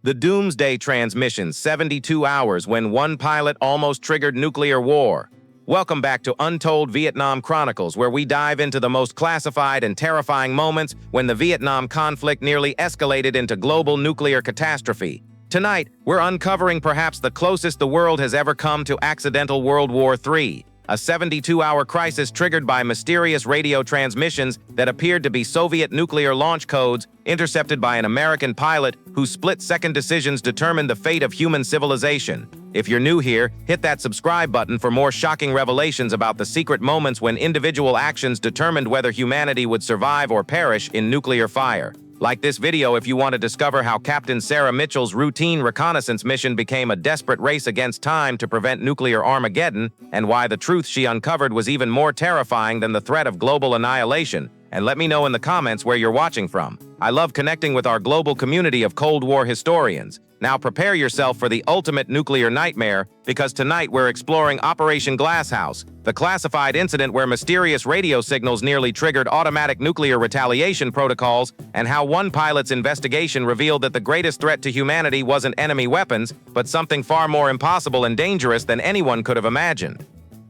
The Doomsday Transmissions, 72 hours when one pilot almost triggered nuclear war. Welcome back to Untold Vietnam Chronicles, where we dive into the most classified and terrifying moments when the Vietnam conflict nearly escalated into global nuclear catastrophe. Tonight, we're uncovering perhaps the closest the world has ever come to accidental World War III, a 72-hour crisis triggered by mysterious radio transmissions that appeared to be Soviet nuclear launch codes intercepted by an American pilot whose split-second decisions determined the fate of human civilization. If you're new here, hit that subscribe button for more shocking revelations about the secret moments when individual actions determined whether humanity would survive or perish in nuclear fire. Like this video if you want to discover how Captain Sarah Mitchell's routine reconnaissance mission became a desperate race against time to prevent nuclear Armageddon, and why the truth she uncovered was even more terrifying than the threat of global annihilation. And let me know in the comments where you're watching from. I love connecting with our global community of Cold War historians. Now prepare yourself for the ultimate nuclear nightmare, because tonight we're exploring Operation Glasshouse, the classified incident where mysterious radio signals nearly triggered automatic nuclear retaliation protocols, and how one pilot's investigation revealed that the greatest threat to humanity wasn't enemy weapons, but something far more impossible and dangerous than anyone could have imagined.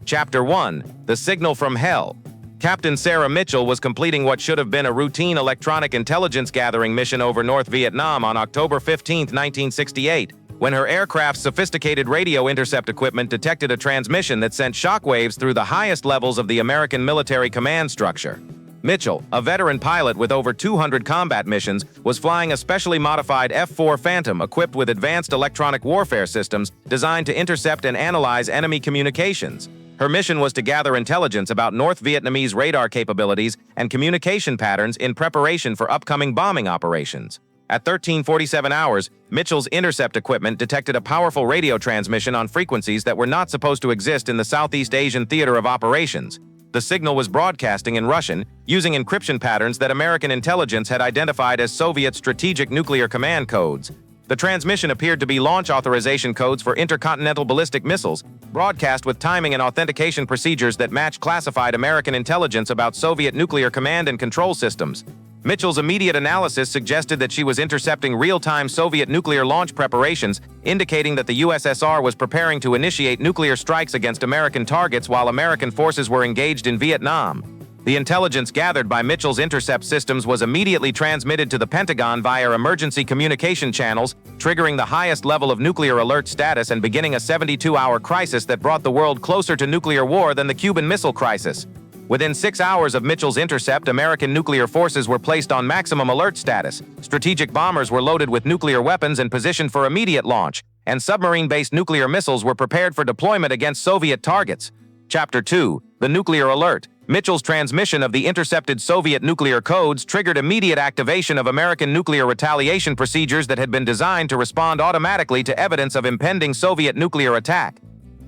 Chapter 1: The Signal from Hell. Captain Sarah Mitchell was completing what should have been a routine electronic intelligence gathering mission over North Vietnam on October 15, 1968, when her aircraft's sophisticated radio intercept equipment detected a transmission that sent shockwaves through the highest levels of the American military command structure. Mitchell, a veteran pilot with over 200 combat missions, was flying a specially modified F-4 Phantom equipped with advanced electronic warfare systems designed to intercept and analyze enemy communications. Her mission was to gather intelligence about North Vietnamese radar capabilities and communication patterns in preparation for upcoming bombing operations. At 13:47 hours, Mitchell's intercept equipment detected a powerful radio transmission on frequencies that were not supposed to exist in the Southeast Asian theater of operations. The signal was broadcasting in Russian, using encryption patterns that American intelligence had identified as Soviet strategic nuclear command codes. The transmission appeared to be launch authorization codes for intercontinental ballistic missiles, broadcast with timing and authentication procedures that matched classified American intelligence about Soviet nuclear command and control systems. Mitchell's immediate analysis suggested that she was intercepting real-time Soviet nuclear launch preparations, indicating that the USSR was preparing to initiate nuclear strikes against American targets while American forces were engaged in Vietnam. The intelligence gathered by Mitchell's intercept systems was immediately transmitted to the Pentagon via emergency communication channels, triggering the highest level of nuclear alert status and beginning a 72-hour crisis that brought the world closer to nuclear war than the Cuban Missile Crisis. Within 6 hours of Mitchell's intercept, American nuclear forces were placed on maximum alert status. Strategic bombers were loaded with nuclear weapons and positioned for immediate launch, and submarine-based nuclear missiles were prepared for deployment against Soviet targets. Chapter 2: The Nuclear Alert. Mitchell's transmission of the intercepted Soviet nuclear codes triggered immediate activation of American nuclear retaliation procedures that had been designed to respond automatically to evidence of impending Soviet nuclear attack.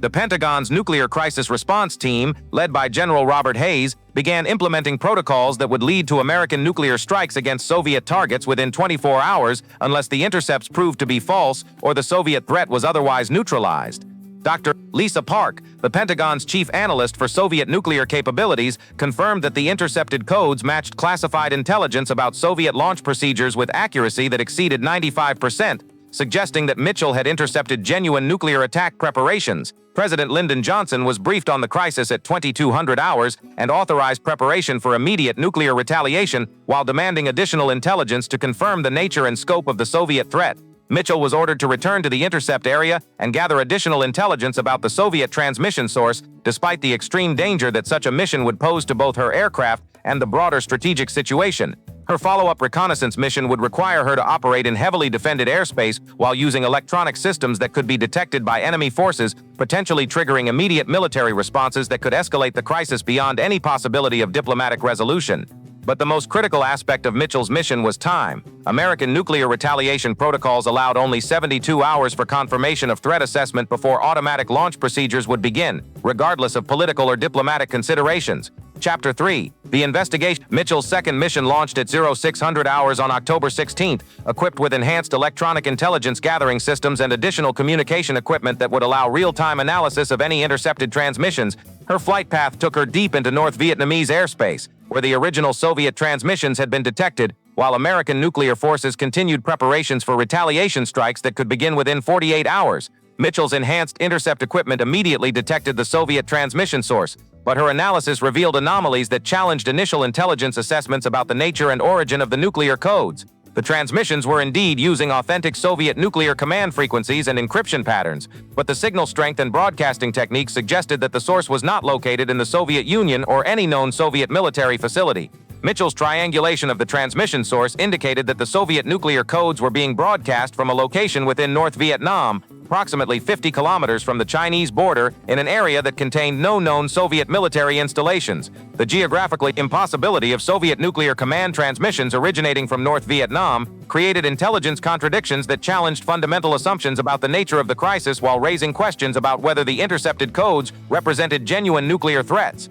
The Pentagon's Nuclear Crisis Response Team, led by General Robert Hayes, began implementing protocols that would lead to American nuclear strikes against Soviet targets within 24 hours unless the intercepts proved to be false or the Soviet threat was otherwise neutralized. Dr. Lisa Park, the Pentagon's chief analyst for Soviet nuclear capabilities, confirmed that the intercepted codes matched classified intelligence about Soviet launch procedures with accuracy that exceeded 95%, suggesting that Mitchell had intercepted genuine nuclear attack preparations. President Lyndon Johnson was briefed on the crisis at 2200 hours and authorized preparation for immediate nuclear retaliation while demanding additional intelligence to confirm the nature and scope of the Soviet threat. Mitchell was ordered to return to the intercept area and gather additional intelligence about the Soviet transmission source, despite the extreme danger that such a mission would pose to both her aircraft and the broader strategic situation. Her follow-up reconnaissance mission would require her to operate in heavily defended airspace while using electronic systems that could be detected by enemy forces, potentially triggering immediate military responses that could escalate the crisis beyond any possibility of diplomatic resolution. But the most critical aspect of Mitchell's mission was time. American nuclear retaliation protocols allowed only 72 hours for confirmation of threat assessment before automatic launch procedures would begin, regardless of political or diplomatic considerations. Chapter 3. The Investigation. Mitchell's second mission launched at 0600 hours on October 16th, equipped with enhanced electronic intelligence gathering systems and additional communication equipment that would allow real-time analysis of any intercepted transmissions. Her flight path took her deep into North Vietnamese airspace, where the original Soviet transmissions had been detected, while American nuclear forces continued preparations for retaliation strikes that could begin within 48 hours. Mitchell's enhanced intercept equipment immediately detected the Soviet transmission source, but her analysis revealed anomalies that challenged initial intelligence assessments about the nature and origin of the nuclear codes. The transmissions were indeed using authentic Soviet nuclear command frequencies and encryption patterns, but the signal strength and broadcasting techniques suggested that the source was not located in the Soviet Union or any known Soviet military facility. Mitchell's triangulation of the transmission source indicated that the Soviet nuclear codes were being broadcast from a location within North Vietnam, approximately 50 kilometers from the Chinese border, in an area that contained no known Soviet military installations. The geographical impossibility of Soviet nuclear command transmissions originating from North Vietnam created intelligence contradictions that challenged fundamental assumptions about the nature of the crisis while raising questions about whether the intercepted codes represented genuine nuclear threats.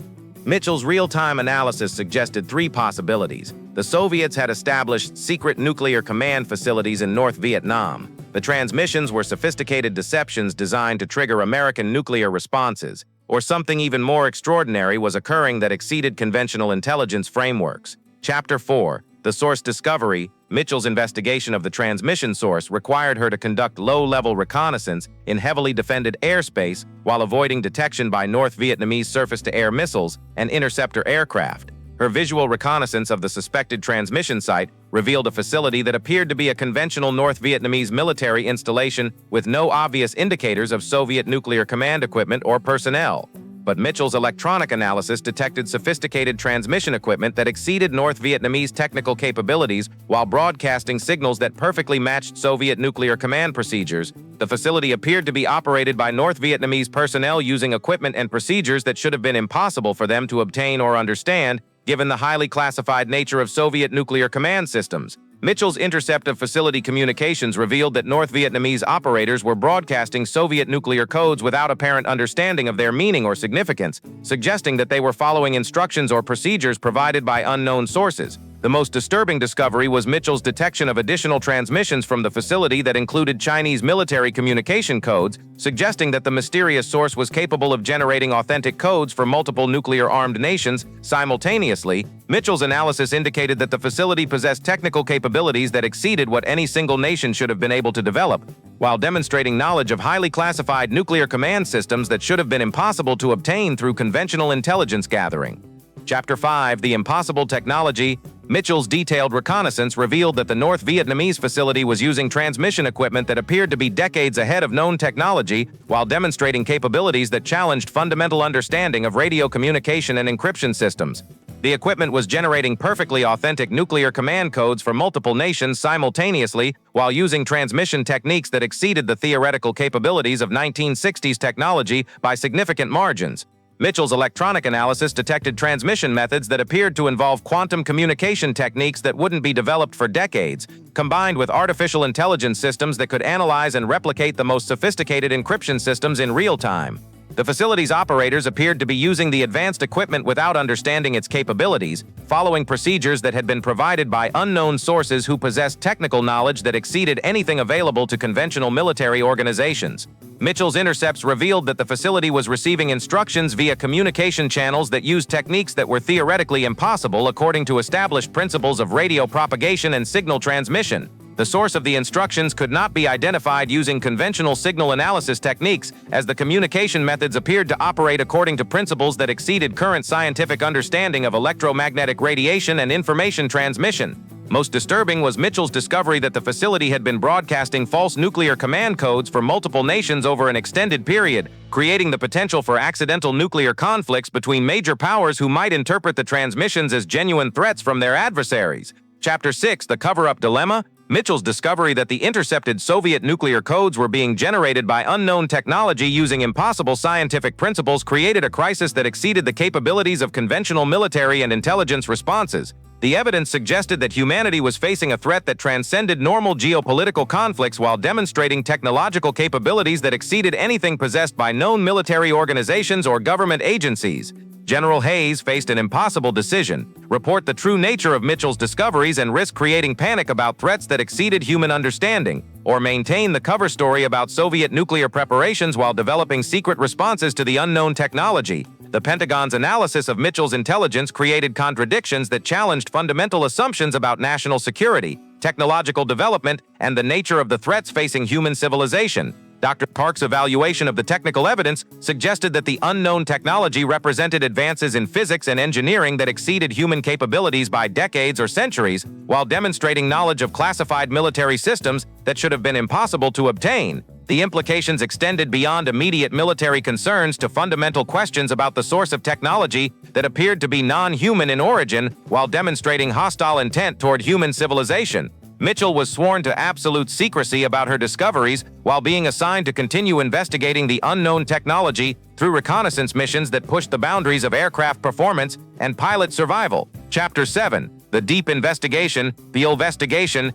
Mitchell's real-time analysis suggested three possibilities. The Soviets had established secret nuclear command facilities in North Vietnam. The transmissions were sophisticated deceptions designed to trigger American nuclear responses, or something even more extraordinary was occurring that exceeded conventional intelligence frameworks. Chapter 4. The Source Discovery. Mitchell's investigation of the transmission source required her to conduct low-level reconnaissance in heavily defended airspace while avoiding detection by North Vietnamese surface-to-air missiles and interceptor aircraft. Her visual reconnaissance of the suspected transmission site revealed a facility that appeared to be a conventional North Vietnamese military installation with no obvious indicators of Soviet nuclear command equipment or personnel. But Mitchell's electronic analysis detected sophisticated transmission equipment that exceeded North Vietnamese technical capabilities while broadcasting signals that perfectly matched Soviet nuclear command procedures. The facility appeared to be operated by North Vietnamese personnel using equipment and procedures that should have been impossible for them to obtain or understand, given the highly classified nature of Soviet nuclear command systems. Mitchell's intercept of facility communications revealed that North Vietnamese operators were broadcasting Soviet nuclear codes without apparent understanding of their meaning or significance, suggesting that they were following instructions or procedures provided by unknown sources. The most disturbing discovery was Mitchell's detection of additional transmissions from the facility that included Chinese military communication codes, suggesting that the mysterious source was capable of generating authentic codes for multiple nuclear-armed nations simultaneously. Mitchell's analysis indicated that the facility possessed technical capabilities that exceeded what any single nation should have been able to develop, while demonstrating knowledge of highly classified nuclear command systems that should have been impossible to obtain through conventional intelligence gathering. Chapter 5. The Impossible Technology. Mitchell's detailed reconnaissance revealed that the North Vietnamese facility was using transmission equipment that appeared to be decades ahead of known technology, while demonstrating capabilities that challenged fundamental understanding of radio communication and encryption systems. The equipment was generating perfectly authentic nuclear command codes for multiple nations simultaneously, while using transmission techniques that exceeded the theoretical capabilities of 1960s technology by significant margins. Mitchell's electronic analysis detected transmission methods that appeared to involve quantum communication techniques that wouldn't be developed for decades, combined with artificial intelligence systems that could analyze and replicate the most sophisticated encryption systems in real time. The facility's operators appeared to be using the advanced equipment without understanding its capabilities, following procedures that had been provided by unknown sources who possessed technical knowledge that exceeded anything available to conventional military organizations. Mitchell's intercepts revealed that the facility was receiving instructions via communication channels that used techniques that were theoretically impossible according to established principles of radio propagation and signal transmission. The source of the instructions could not be identified using conventional signal analysis techniques, as the communication methods appeared to operate according to principles that exceeded current scientific understanding of electromagnetic radiation and information transmission. Most disturbing was Mitchell's discovery that the facility had been broadcasting false nuclear command codes for multiple nations over an extended period, creating the potential for accidental nuclear conflicts between major powers who might interpret the transmissions as genuine threats from their adversaries. Chapter 6. The Cover-Up Dilemma. Mitchell's discovery that the intercepted Soviet nuclear codes were being generated by unknown technology using impossible scientific principles created a crisis that exceeded the capabilities of conventional military and intelligence responses. The evidence suggested that humanity was facing a threat that transcended normal geopolitical conflicts while demonstrating technological capabilities that exceeded anything possessed by known military organizations or government agencies. General Hayes faced an impossible decision: report the true nature of Mitchell's discoveries and risk creating panic about threats that exceeded human understanding, or maintain the cover story about Soviet nuclear preparations while developing secret responses to the unknown technology. The Pentagon's analysis of Mitchell's intelligence created contradictions that challenged fundamental assumptions about national security, technological development, and the nature of the threats facing human civilization. Dr. Park's evaluation of the technical evidence suggested that the unknown technology represented advances in physics and engineering that exceeded human capabilities by decades or centuries, while demonstrating knowledge of classified military systems that should have been impossible to obtain. The implications extended beyond immediate military concerns to fundamental questions about the source of technology that appeared to be non-human in origin, while demonstrating hostile intent toward human civilization. Mitchell was sworn to absolute secrecy about her discoveries while being assigned to continue investigating the unknown technology through reconnaissance missions that pushed the boundaries of aircraft performance and pilot survival. Chapter 7. The Deep Investigation, the investigation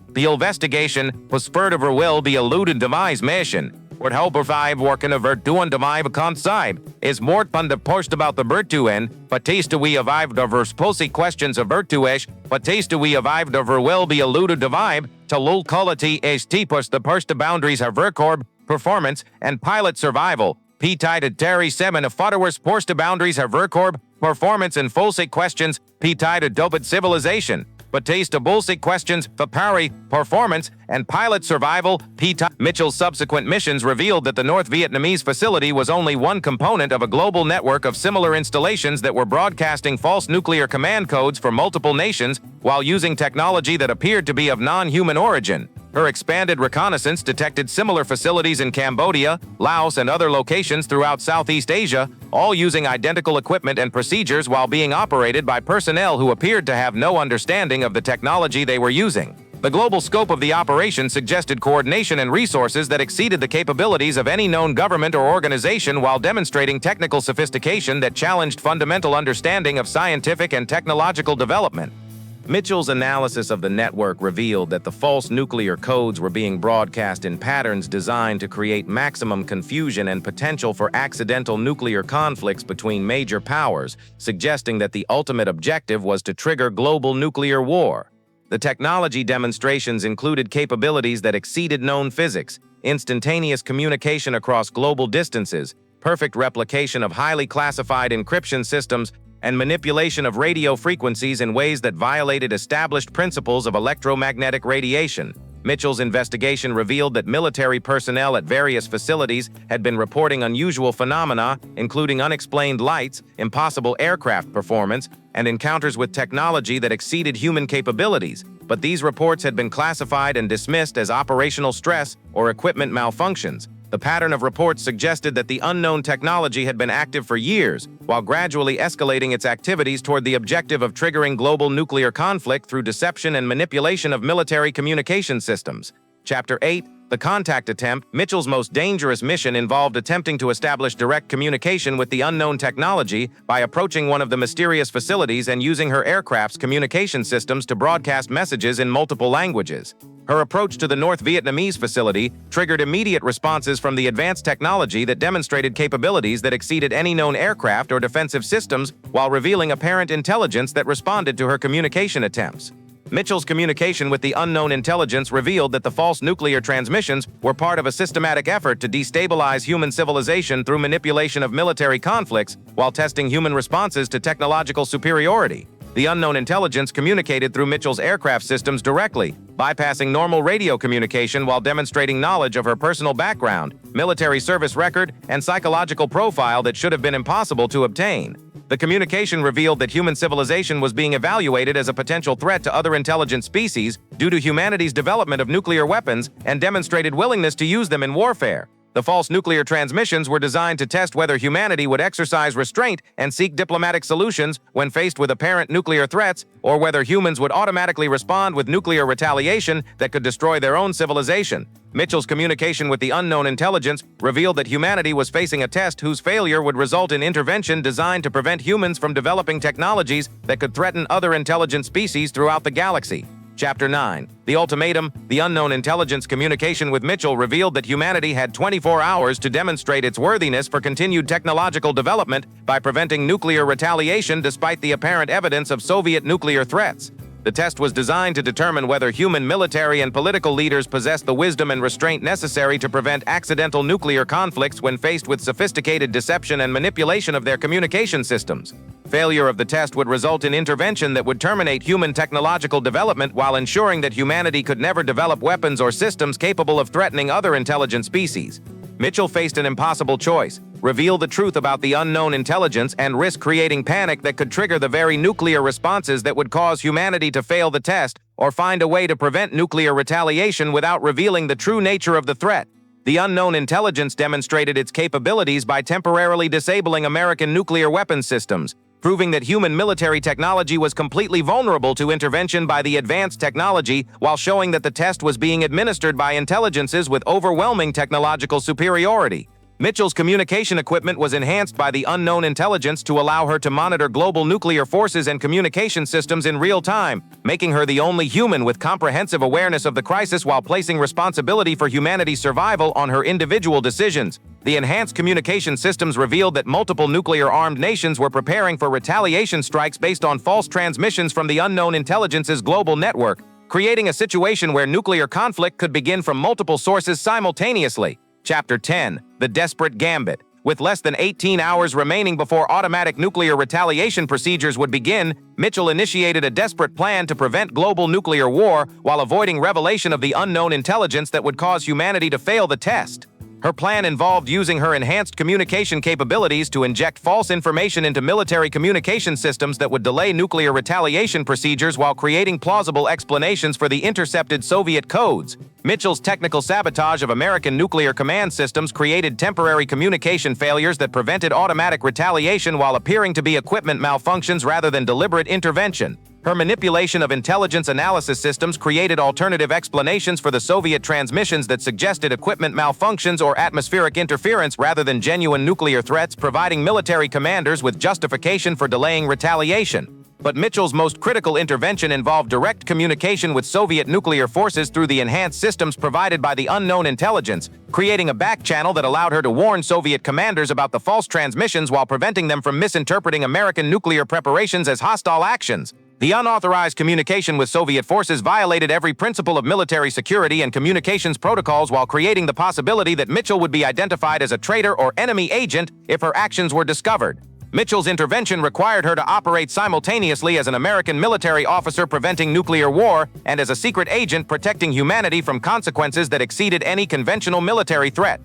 was spurred of her will be eluded demise mission. Wordt helper 5 worken over doen de kan side is more van de post about the virtuen, but taste we avived over spulsi questions of virtuish, but taste we avived over will be eluded de vibe, to lul quality is tipus the first boundaries of vercorb, performance, and pilot survival. P-tided Terry 7 of followers forced boundaries of vercorb, performance and fulsy questions, P-tided doped civilization. But taste of bullshit questions, Fapari, performance, and pilot survival, Mitchell's subsequent missions revealed that the North Vietnamese facility was only one component of a global network of similar installations that were broadcasting false nuclear command codes for multiple nations while using technology that appeared to be of non-human origin. Her expanded reconnaissance detected similar facilities in Cambodia, Laos, and other locations throughout Southeast Asia, all using identical equipment and procedures while being operated by personnel who appeared to have no understanding of the technology they were using. The global scope of the operation suggested coordination and resources that exceeded the capabilities of any known government or organization while demonstrating technical sophistication that challenged fundamental understanding of scientific and technological development. Mitchell's analysis of the network revealed that the false nuclear codes were being broadcast in patterns designed to create maximum confusion and potential for accidental nuclear conflicts between major powers, suggesting that the ultimate objective was to trigger global nuclear war. The technology demonstrations included capabilities that exceeded known physics, instantaneous communication across global distances, perfect replication of highly classified encryption systems, and manipulation of radio frequencies in ways that violated established principles of electromagnetic radiation. Mitchell's investigation revealed that military personnel at various facilities had been reporting unusual phenomena, including unexplained lights, impossible aircraft performance, and encounters with technology that exceeded human capabilities, but these reports had been classified and dismissed as operational stress or equipment malfunctions. The pattern of reports suggested that the unknown technology had been active for years, while gradually escalating its activities toward the objective of triggering global nuclear conflict through deception and manipulation of military communication systems. Chapter 8. The Contact Attempt. Mitchell's most dangerous mission involved attempting to establish direct communication with the unknown technology by approaching one of the mysterious facilities and using her aircraft's communication systems to broadcast messages in multiple languages. Her approach to the North Vietnamese facility triggered immediate responses from the advanced technology that demonstrated capabilities that exceeded any known aircraft or defensive systems, while revealing apparent intelligence that responded to her communication attempts. Mitchell's communication with the unknown intelligence revealed that the false nuclear transmissions were part of a systematic effort to destabilize human civilization through manipulation of military conflicts while testing human responses to technological superiority. The unknown intelligence communicated through Mitchell's aircraft systems directly, bypassing normal radio communication while demonstrating knowledge of her personal background, military service record, and psychological profile that should have been impossible to obtain. The communication revealed that human civilization was being evaluated as a potential threat to other intelligent species due to humanity's development of nuclear weapons and demonstrated willingness to use them in warfare. The false nuclear transmissions were designed to test whether humanity would exercise restraint and seek diplomatic solutions when faced with apparent nuclear threats, or whether humans would automatically respond with nuclear retaliation that could destroy their own civilization. Mitchell's communication with the unknown intelligence revealed that humanity was facing a test whose failure would result in intervention designed to prevent humans from developing technologies that could threaten other intelligent species throughout the galaxy. Chapter 9. The Ultimatum. The unknown intelligence communication with Mitchell revealed that humanity had 24 hours to demonstrate its worthiness for continued technological development by preventing nuclear retaliation despite the apparent evidence of Soviet nuclear threats. The test was designed to determine whether human military and political leaders possessed the wisdom and restraint necessary to prevent accidental nuclear conflicts when faced with sophisticated deception and manipulation of their communication systems. Failure of the test would result in intervention that would terminate human technological development while ensuring that humanity could never develop weapons or systems capable of threatening other intelligent species. Mitchell faced an impossible choice: reveal the truth about the unknown intelligence and risk creating panic that could trigger the very nuclear responses that would cause humanity to fail the test, or find a way to prevent nuclear retaliation without revealing the true nature of the threat. The unknown intelligence demonstrated its capabilities by temporarily disabling American nuclear weapons systems, proving that human military technology was completely vulnerable to intervention by the advanced technology, while showing that the test was being administered by intelligences with overwhelming technological superiority. Mitchell's communication equipment was enhanced by the unknown intelligence to allow her to monitor global nuclear forces and communication systems in real time, making her the only human with comprehensive awareness of the crisis while placing responsibility for humanity's survival on her individual decisions. The enhanced communication systems revealed that multiple nuclear-armed nations were preparing for retaliation strikes based on false transmissions from the unknown intelligence's global network, creating a situation where nuclear conflict could begin from multiple sources simultaneously. Chapter 10. The Desperate Gambit. With less than 18 hours remaining before automatic nuclear retaliation procedures would begin, Mitchell initiated a desperate plan to prevent global nuclear war while avoiding revelation of the unknown intelligence that would cause humanity to fail the test. Her plan involved using her enhanced communication capabilities to inject false information into military communication systems that would delay nuclear retaliation procedures while creating plausible explanations for the intercepted Soviet codes. Mitchell's technical sabotage of American nuclear command systems created temporary communication failures that prevented automatic retaliation while appearing to be equipment malfunctions rather than deliberate intervention. Her manipulation of intelligence analysis systems created alternative explanations for the Soviet transmissions that suggested equipment malfunctions or atmospheric interference rather than genuine nuclear threats, providing military commanders with justification for delaying retaliation. But Mitchell's most critical intervention involved direct communication with Soviet nuclear forces through the enhanced systems provided by the unknown intelligence, creating a back channel that allowed her to warn Soviet commanders about the false transmissions while preventing them from misinterpreting American nuclear preparations as hostile actions. The unauthorized communication with Soviet forces violated every principle of military security and communications protocols while creating the possibility that Mitchell would be identified as a traitor or enemy agent if her actions were discovered. Mitchell's intervention required her to operate simultaneously as an American military officer preventing nuclear war and as a secret agent protecting humanity from consequences that exceeded any conventional military threat.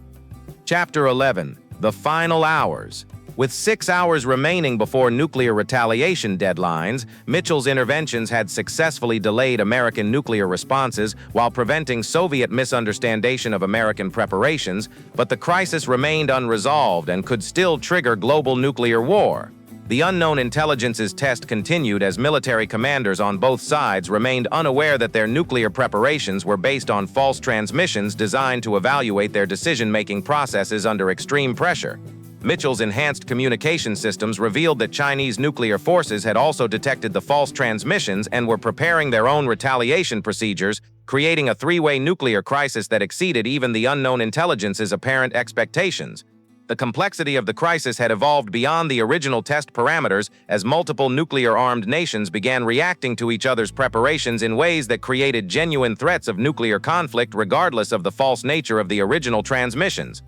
Chapter 11. The Final Hours. With 6 hours remaining before nuclear retaliation deadlines, Mitchell's interventions had successfully delayed American nuclear responses while preventing Soviet misunderstanding of American preparations, but the crisis remained unresolved and could still trigger global nuclear war. The unknown intelligence's test continued as military commanders on both sides remained unaware that their nuclear preparations were based on false transmissions designed to evaluate their decision-making processes under extreme pressure. Mitchell's enhanced communication systems revealed that Chinese nuclear forces had also detected the false transmissions and were preparing their own retaliation procedures, creating a three-way nuclear crisis that exceeded even the unknown intelligence's apparent expectations. The complexity of the crisis had evolved beyond the original test parameters as multiple nuclear-armed nations began reacting to each other's preparations in ways that created genuine threats of nuclear conflict regardless of the false nature of the original transmissions.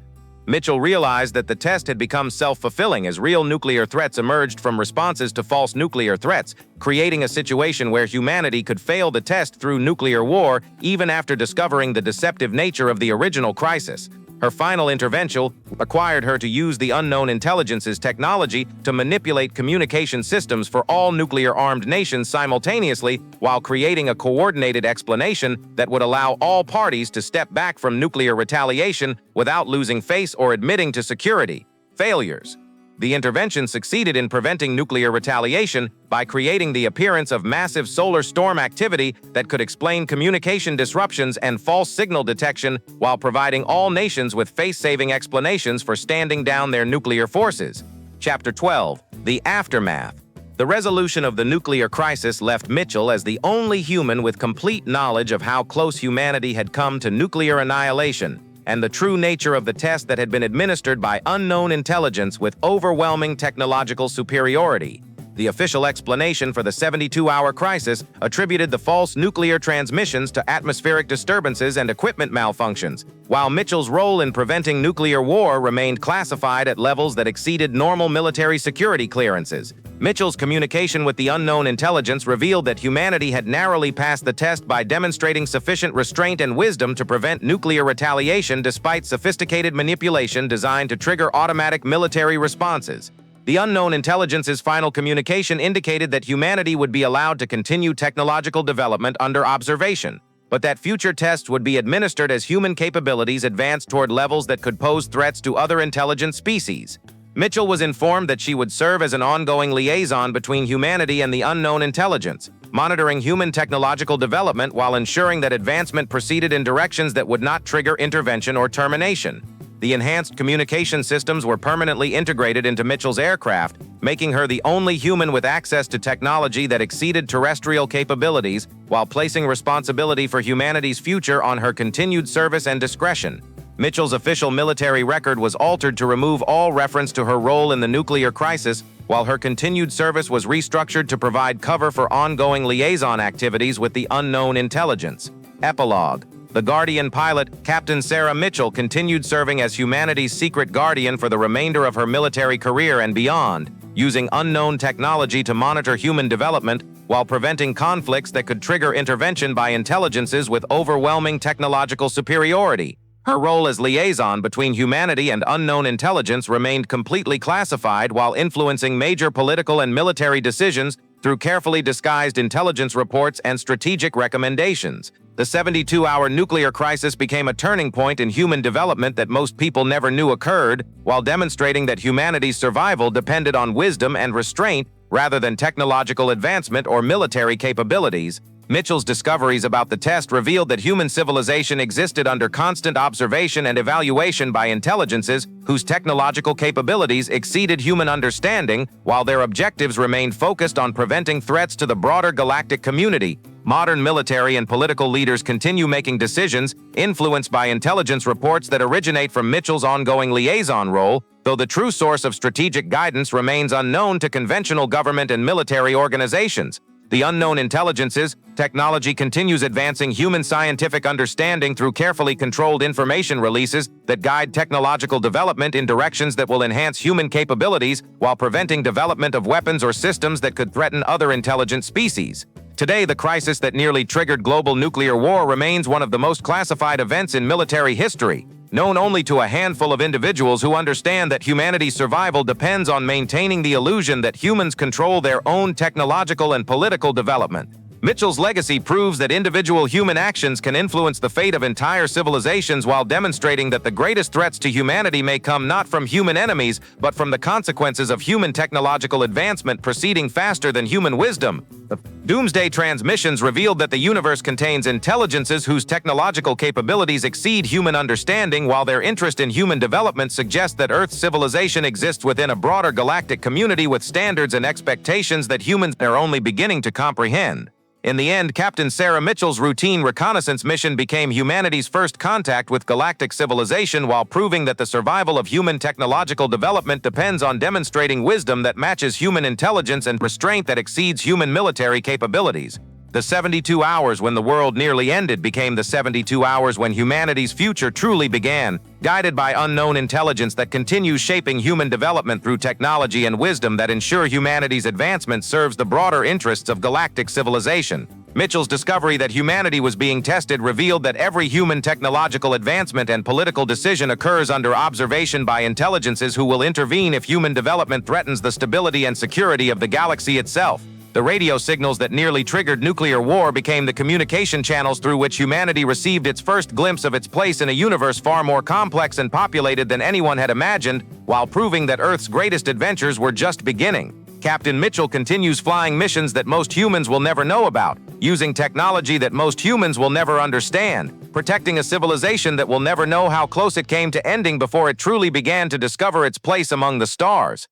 Mitchell realized that the test had become self-fulfilling as real nuclear threats emerged from responses to false nuclear threats, creating a situation where humanity could fail the test through nuclear war even after discovering the deceptive nature of the original crisis. Her final intervention required her to use the unknown intelligence's technology to manipulate communication systems for all nuclear-armed nations simultaneously while creating a coordinated explanation that would allow all parties to step back from nuclear retaliation without losing face or admitting to security failures. The intervention succeeded in preventing nuclear retaliation by creating the appearance of massive solar storm activity that could explain communication disruptions and false signal detection while providing all nations with face-saving explanations for standing down their nuclear forces. Chapter 12. The Aftermath. The resolution of the nuclear crisis left Mitchell as the only human with complete knowledge of how close humanity had come to nuclear annihilation, and the true nature of the test that had been administered by unknown intelligence with overwhelming technological superiority. The official explanation for the 72-hour crisis attributed the false nuclear transmissions to atmospheric disturbances and equipment malfunctions, while Mitchell's role in preventing nuclear war remained classified at levels that exceeded normal military security clearances. Mitchell's communication with the unknown intelligence revealed that humanity had narrowly passed the test by demonstrating sufficient restraint and wisdom to prevent nuclear retaliation despite sophisticated manipulation designed to trigger automatic military responses. The unknown intelligence's final communication indicated that humanity would be allowed to continue technological development under observation, but that future tests would be administered as human capabilities advanced toward levels that could pose threats to other intelligent species. Mitchell was informed that she would serve as an ongoing liaison between humanity and the unknown intelligence, monitoring human technological development while ensuring that advancement proceeded in directions that would not trigger intervention or termination. The enhanced communication systems were permanently integrated into Mitchell's aircraft, making her the only human with access to technology that exceeded terrestrial capabilities, while placing responsibility for humanity's future on her continued service and discretion. Mitchell's official military record was altered to remove all reference to her role in the nuclear crisis, while her continued service was restructured to provide cover for ongoing liaison activities with the unknown intelligence. Epilogue. The Guardian pilot, Captain Sarah Mitchell, continued serving as humanity's secret guardian for the remainder of her military career and beyond, using unknown technology to monitor human development while preventing conflicts that could trigger intervention by intelligences with overwhelming technological superiority. Her role as liaison between humanity and unknown intelligence remained completely classified while influencing major political and military decisions through carefully disguised intelligence reports and strategic recommendations. The 72-hour nuclear crisis became a turning point in human development that most people never knew occurred, while demonstrating that humanity's survival depended on wisdom and restraint rather than technological advancement or military capabilities. Mitchell's discoveries about the test revealed that human civilization existed under constant observation and evaluation by intelligences whose technological capabilities exceeded human understanding, while their objectives remained focused on preventing threats to the broader galactic community. Modern military and political leaders continue making decisions influenced by intelligence reports that originate from Mitchell's ongoing liaison role, though the true source of strategic guidance remains unknown to conventional government and military organizations. The unknown intelligence's technology continues advancing human scientific understanding through carefully controlled information releases that guide technological development in directions that will enhance human capabilities while preventing development of weapons or systems that could threaten other intelligent species. Today, the crisis that nearly triggered global nuclear war remains one of the most classified events in military history, known only to a handful of individuals who understand that humanity's survival depends on maintaining the illusion that humans control their own technological and political development. Mitchell's legacy proves that individual human actions can influence the fate of entire civilizations while demonstrating that the greatest threats to humanity may come not from human enemies, but from the consequences of human technological advancement proceeding faster than human wisdom. The Doomsday Transmissions revealed that the universe contains intelligences whose technological capabilities exceed human understanding, while their interest in human development suggests that Earth's civilization exists within a broader galactic community with standards and expectations that humans are only beginning to comprehend. In the end, Captain Sarah Mitchell's routine reconnaissance mission became humanity's first contact with galactic civilization, while proving that the survival of human technological development depends on demonstrating wisdom that matches human intelligence and restraint that exceeds human military capabilities. The 72 hours when the world nearly ended became the 72 hours when humanity's future truly began, guided by unknown intelligence that continues shaping human development through technology and wisdom that ensure humanity's advancement serves the broader interests of galactic civilization. Mitchell's discovery that humanity was being tested revealed that every human technological advancement and political decision occurs under observation by intelligences who will intervene if human development threatens the stability and security of the galaxy itself. The radio signals that nearly triggered nuclear war became the communication channels through which humanity received its first glimpse of its place in a universe far more complex and populated than anyone had imagined, while proving that Earth's greatest adventures were just beginning. Captain Mitchell continues flying missions that most humans will never know about, using technology that most humans will never understand, protecting a civilization that will never know how close it came to ending before it truly began to discover its place among the stars.